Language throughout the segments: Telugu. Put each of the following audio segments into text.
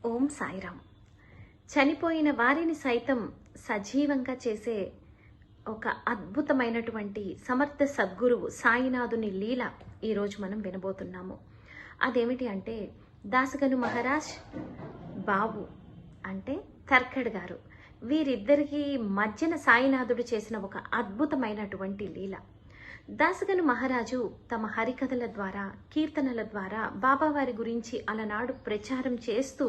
ఓం సాయిరామ్. చనిపోయిన వారిని సైతం సజీవంగా చేసే ఒక అద్భుతమైనటువంటి సమర్థ సద్గురువు సాయినాథుని లీల ఈరోజు మనం వినబోతున్నాము. అదేమిటి అంటే దాసగను మహారాజ్ బాబు అంటే తర్కడ్ గారు, వీరిద్దరికి మధ్యన సాయినాథుడు చేసిన ఒక అద్భుతమైనటువంటి లీల. దాసగను మహారాజు తమ హరికథల ద్వారా, కీర్తనల ద్వారా బాబావారి గురించి అలనాడు ప్రచారం చేస్తూ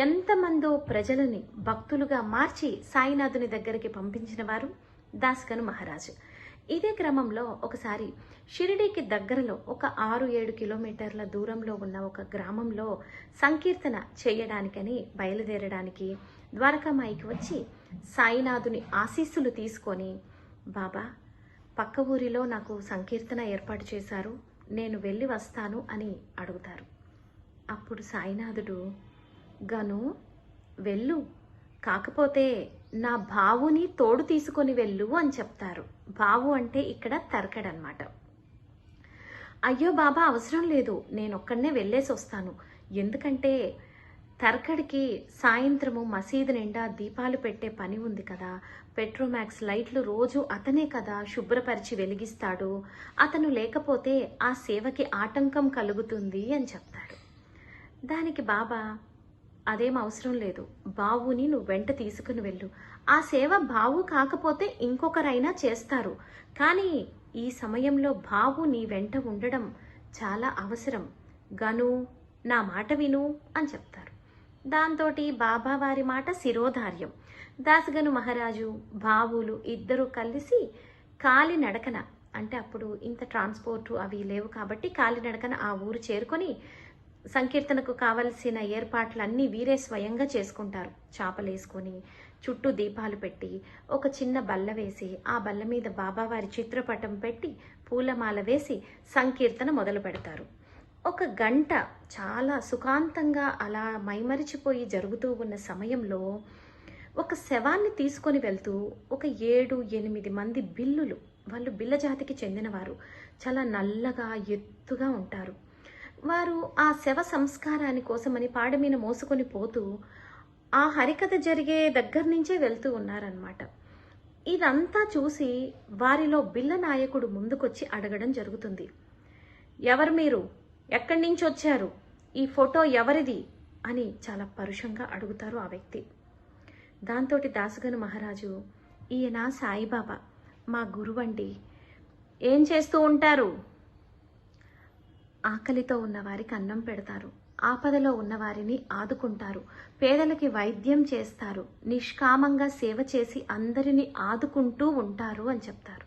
ఎంతమందో ప్రజలని భక్తులుగా మార్చి సాయినాథుని దగ్గరికి పంపించిన వారు దాసగను మహారాజు. ఇదే క్రమంలో ఒకసారి షిరిడీకి దగ్గరలో ఒక 6-7 కిలోమీటర్ల దూరంలో ఉన్న ఒక గ్రామంలో సంకీర్తన చేయడానికని బయలుదేరడానికి ద్వారకామాయికి వచ్చి సాయినాథుని ఆశీస్సులు తీసుకొని, బాబా పక్క ఊరిలో నాకు సంకీర్తన ఏర్పాటు చేశారు, నేను వెళ్ళి వస్తాను అని అడుగుతారు. అప్పుడు సాయినాథుడు, గను వెళ్ళు, కాకపోతే నా బావుని తోడు తీసుకొని వెళ్ళు అని చెప్తారు. బావు అంటే ఇక్కడ తర్కడ్ అన్నమాట. అయ్యో బాబా అవసరం లేదు, నేను ఒక్కడనే వెళ్ళేసి వస్తాను. ఎందుకంటే తర్కడ్కి సాయంత్రము మసీదు నిండా దీపాలు పెట్టే పని ఉంది కదా, పెట్రోమాక్స్ లైట్లు రోజు అతనే కదా శుభ్రపరిచి వెలిగిస్తాడు, అతను లేకపోతే ఆ సేవకి ఆటంకం కలుగుతుంది అని చెప్తాడు. దానికి బాబా, అదేం అవసరం లేదు, బావుని నువ్వు వెంట తీసుకుని వెళ్ళు, ఆ సేవ బావు కాకపోతే ఇంకొకరైనా చేస్తారు, కానీ ఈ సమయంలో బావు నీ వెంట ఉండడం చాలా అవసరం, గను నా మాట విను అని చెప్తారు. దాంతో బాబా వారి మాట శిరోధార్యం. దాసగను మహారాజు బావులు ఇద్దరు కలిసి కాలినడకన, అంటే అప్పుడు ఇంత ట్రాన్స్పోర్ట్ అవి లేవు కాబట్టి కాలినడకన ఆ ఊరు చేరుకొని సంకీర్తనకు కావలసిన ఏర్పాట్లన్నీ వీరే స్వయంగా చేసుకుంటారు. చాపలేసుకొని చుట్టూ దీపాలు పెట్టి ఒక చిన్న బల్ల వేసి ఆ బల్ల మీద బాబావారి చిత్రపటం పెట్టి పూలమాల వేసి సంకీర్తన మొదలు పెడతారు. ఒక గంట చాలా సుఖాంతంగా అలా మైమరిచిపోయి జరుగుతూ ఉన్న సమయంలో ఒక శవాన్ని తీసుకొని వెళ్తూ ఒక 7-8 మంది బిల్లులు, వాళ్ళు బిల్ల జాతికి చెందినవారు, చాలా నల్లగా ఎత్తుగా ఉంటారు. వారు ఆ శవ సంస్కారాని కోసమని పాడ మీద మోసుకొని పోతూ ఆ హరికథ జరిగే దగ్గర నుంచే వెళ్తూ ఉన్నారనమాట. ఇదంతా చూసి వారిలో బిల్ల నాయకుడు ముందుకొచ్చి అడగడం జరుగుతుంది. ఎవరు మీరు, ఎక్కడి నుంచి వచ్చారు, ఈ ఫోటో ఎవరిది అని చాలా పరుషంగా అడుగుతారు ఆ వ్యక్తి. దాంతో దాసగను మహారాజు, ఈయన సాయిబాబా మా గురువండి, ఏం చేస్తూ ఉంటారు, ఆకలితో ఉన్నవారికి అన్నం పెడతారు, ఆపదలో ఉన్నవారిని ఆదుకుంటారు, పేదలకి వైద్యం చేస్తారు, నిష్కామంగా సేవ చేసి అందరినీ ఆదుకుంటూ ఉంటారు అని చెప్తారు.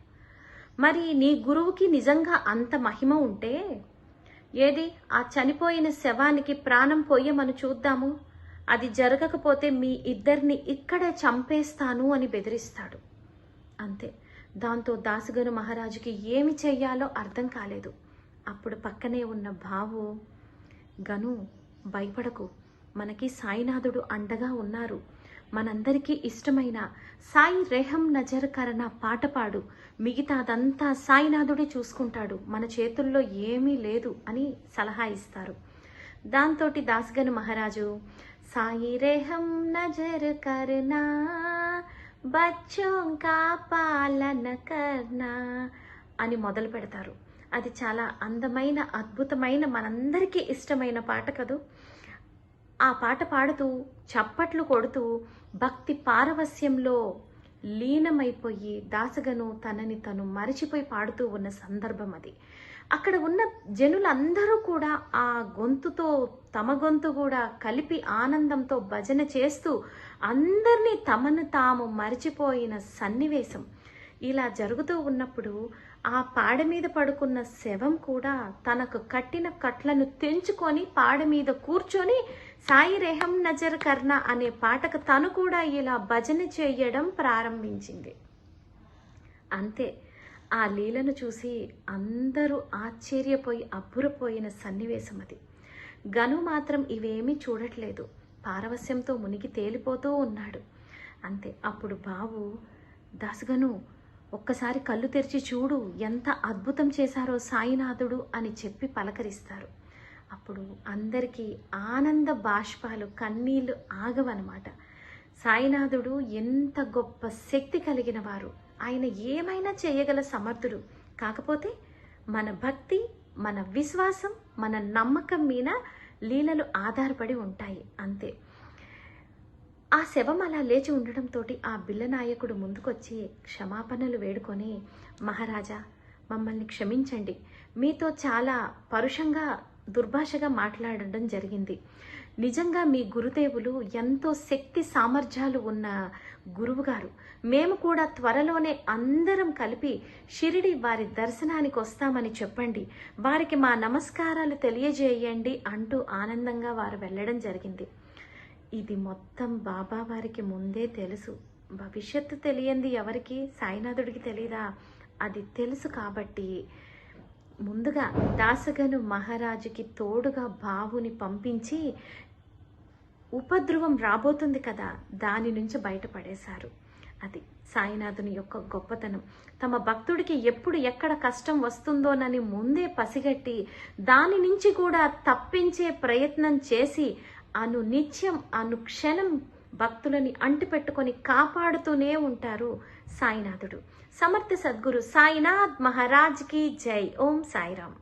మరి నీ గురువుకి నిజంగా అంత మహిమ ఉంటే ఏది ఆ చనిపోయిన శవానికి ప్రాణం పోయమని చూద్దాము, అది జరగకపోతే మీ ఇద్దరిని ఇక్కడే చంపేస్తాను అని బెదిరిస్తాడు. అంతే. దాంతో దాసగను మహారాజుకి ఏమి చెయ్యాలో అర్థం కాలేదు. అప్పుడు పక్కనే ఉన్న బావు, గను భయపడకు, మనకి సాయినాథుడు అండగా ఉన్నారు, మనందరికీ ఇష్టమైన సాయి రెహం నజర్ కరణ పాట పాడు, మిగతాదంతా సాయినాథుడే చూసుకుంటాడు, మన చేతుల్లో ఏమీ లేదు అని సలహా ఇస్తారు. దాంతో దాసగను మహారాజు సాయి రెహం నజర్ కర్నా బచ్చోం కా పాలన కర్నా అని మొదలు పెడతారు. అది చాలా అందమైన అద్భుతమైన మనందరికీ ఇష్టమైన పాట కదూ. ఆ పాట పాడుతూ చప్పట్లు కొడుతూ భక్తి పారవస్యంలో లీనమైపోయి దాసగను తనని తను మరిచిపోయి పాడుతూ ఉన్న సందర్భం అది. అక్కడ ఉన్న జనులందరూ కూడా ఆ గొంతుతో తమ గొంతు కూడా కలిపి ఆనందంతో భజన చేస్తూ అందరినీ తమను తాము మరిచిపోయిన సన్నివేశం. ఇలా జరుగుతూ ఉన్నప్పుడు ఆ పాడ మీద పడుకున్న శవం కూడా తనకు కట్టిన కట్లను తెంచుకొని పాడ మీద కూర్చొని సాయి రెహం నజర్ కర్ణ అనే పాటకు తను కూడా ఇలా భజన చేయడం ప్రారంభించింది. అంతే. ఆ లీలను చూసి అందరూ ఆశ్చర్యపోయి అబ్బురపోయిన సన్నివేశం అది. గను మాత్రం ఇవేమీ చూడట్లేదు, పారవస్యంతో మునిగి తేలిపోతూ ఉన్నాడు. అంతే. అప్పుడు బావు, దాసగను ఒక్కసారి కళ్ళు తెరిచి చూడు, ఎంత అద్భుతం చేశారో సాయినాథుడు అని చెప్పి పలకరిస్తారు. అప్పుడు అందరికీ ఆనంద బాష్పాలు, కన్నీళ్లు ఆగవన్నమాట. సాయినాథుడు ఎంత గొప్ప శక్తి కలిగిన వారు, ఆయన ఏమైనా చేయగల సమర్థుడు. కాకపోతే మన భక్తి, మన విశ్వాసం, మన నమ్మకం మీద లీలలు ఆధారపడి ఉంటాయి అంతే. ఆ శవం అలా లేచి ఉండడంతో ఆ బిల్లనాయకుడు ముందుకొచ్చి క్షమాపణలు వేడుకొని, మహారాజా మమ్మల్ని క్షమించండి, మీతో చాలా పరుషంగా దుర్భాషగా మాట్లాడడం జరిగింది. నిజంగా మీ గురుదేవులు ఎంతో శక్తి సామర్థ్యాలు ఉన్న గురువుగారు. మేము కూడా త్వరలోనే అందరం కలిపి షిరిడి వారి దర్శనానికి వస్తామని చెప్పండి, వారికి మా నమస్కారాలు తెలియజేయండి అంటూ ఆనందంగా వారు వెళ్ళడం జరిగింది. ఇది మొత్తం బాబా వారికి ముందే తెలుసు. భవిష్యత్తు తెలియంది ఎవరికి? సాయినాథుడికి తెలీదా? అది తెలుసు కాబట్టి ముందుగా దాసగను మహారాజుకి తోడుగా బావుని పంపించి ఉపద్రవం రాబోతుంది కదా, దాని నుంచి బయటపడేశారు. అది సాయినాథుని యొక్క గొప్పతనం. తమ భక్తుడికి ఎప్పుడు ఎక్కడ కష్టం వస్తుందోనని ముందే పసిగట్టి దాని నుంచి కూడా తప్పించే ప్రయత్నం చేసి నిత్యం అనుక్షణం భక్తులని అంటిపెట్టుకొని కాపాడుతూనే ఉంటారు సాయినాథుడు. సమర్థ సద్గురు సాయినాథ్ మహారాజ్ కి జై. ఓం సాయిరామ్.